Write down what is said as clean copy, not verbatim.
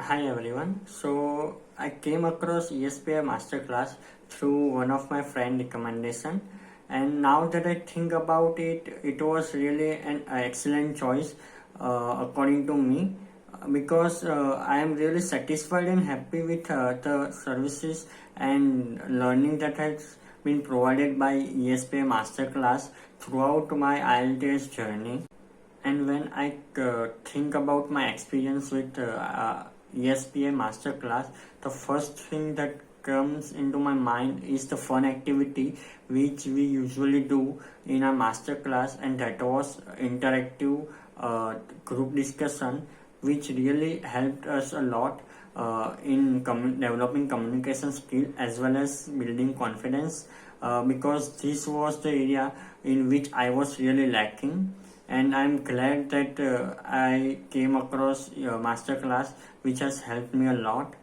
Hi everyone. So I came across ESPI Master Class through one of my friend recommendation, and now that I think about it, it was really an excellent choice according to me because I am really satisfied and happy with the services and learning that has been provided by ESPI Master Class throughout my IELTS journey. And when I think about my experience with ESPA Masterclass, the first thing that comes into my mind is the fun activity which we usually do in a masterclass, and that was interactive group discussion, which really helped us a lot in developing communication skill as well as building confidence, because this was the area in which I was really lacking. And I'm glad that I came across your masterclass, which has helped me a lot.